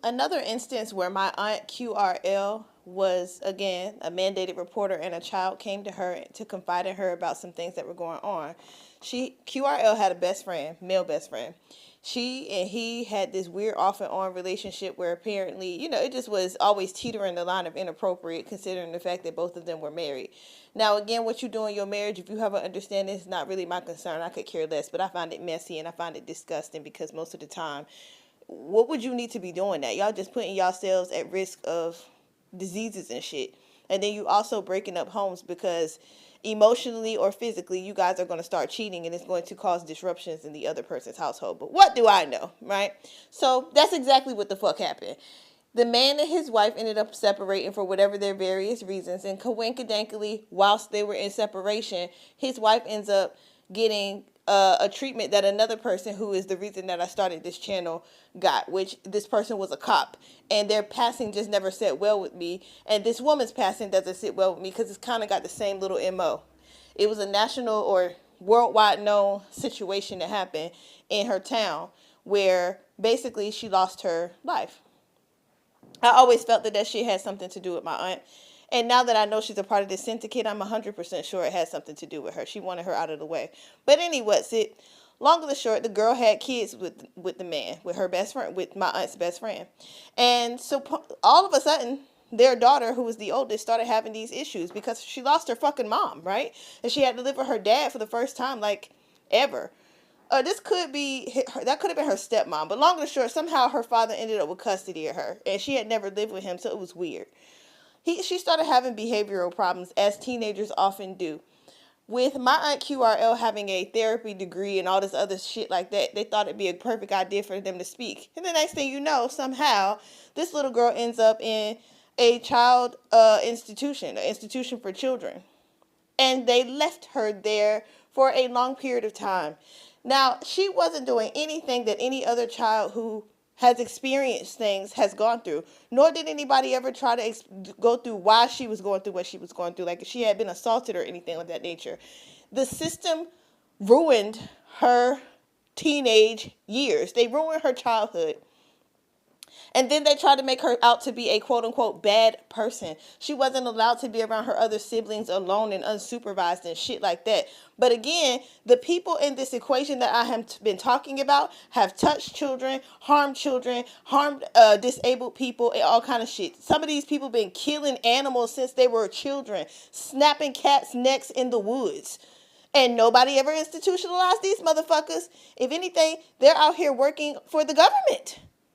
Another instance where my aunt QRL was, again, a mandated reporter, and a child came to her to confide in her about some things that were going on. QRL had a best friend, male best friend. She and he had this weird off and on relationship where apparently, it just was always teetering the line of inappropriate, considering the fact that both of them were married. Now, again, what you do in your marriage, if you have an understanding, is not really my concern. I could care less, but I find it messy and I find it disgusting because most of the time, what would you need to be doing that? Y'all just putting yourselves at risk of diseases and shit. And then you also breaking up homes because emotionally or physically you guys are going to start cheating and it's going to cause disruptions in the other person's household. But what do I know, right? So that's exactly what the fuck happened. The man and his wife ended up separating for whatever their various reasons, and coincidentally, whilst they were in separation, his wife ends up getting a treatment that another person, who is the reason that I started this channel, got, which this person was a cop, and their passing just never sat well with me, and this woman's passing doesn't sit well with me because it's kind of got the same little MO. It was a national or worldwide known situation that happened in her town where basically she lost her life. I always felt that shit had something to do with my aunt. And now that I know she's a part of this syndicate, I'm 100% sure it has something to do with her. She wanted her out of the way. But anyway, long and short, the girl had kids with the man, with her best friend, with my aunt's best friend. And so all of a sudden, their daughter, who was the oldest, started having these issues because she lost her fucking mom, right? And she had to live with her dad for the first time, like, ever. That could have been her stepmom, but long and short, somehow her father ended up with custody of her, and she had never lived with him, so it was weird. She started having behavioral problems, as teenagers often do. With my aunt QRL having a therapy degree and all this other shit like that, they thought it'd be a perfect idea for them to speak. And the next thing you know, somehow, this little girl ends up in a child institution, an institution for children. And they left her there for a long period of time. Now, she wasn't doing anything that any other child who has experienced things has gone through, nor did anybody ever try to go through why she was going through what she was going through, like if she had been assaulted or anything of that nature. The system ruined her teenage years. They ruined her childhood. And then they tried to make her out to be a quote-unquote bad person. She wasn't allowed to be around her other siblings alone and unsupervised and shit like that. But again, the people in this equation that I have been talking about have touched children, harmed disabled people, and all kind of shit. Some of these people been killing animals since they were children, snapping cats' necks in the woods. And nobody ever institutionalized these motherfuckers. If anything, they're out here working for the government.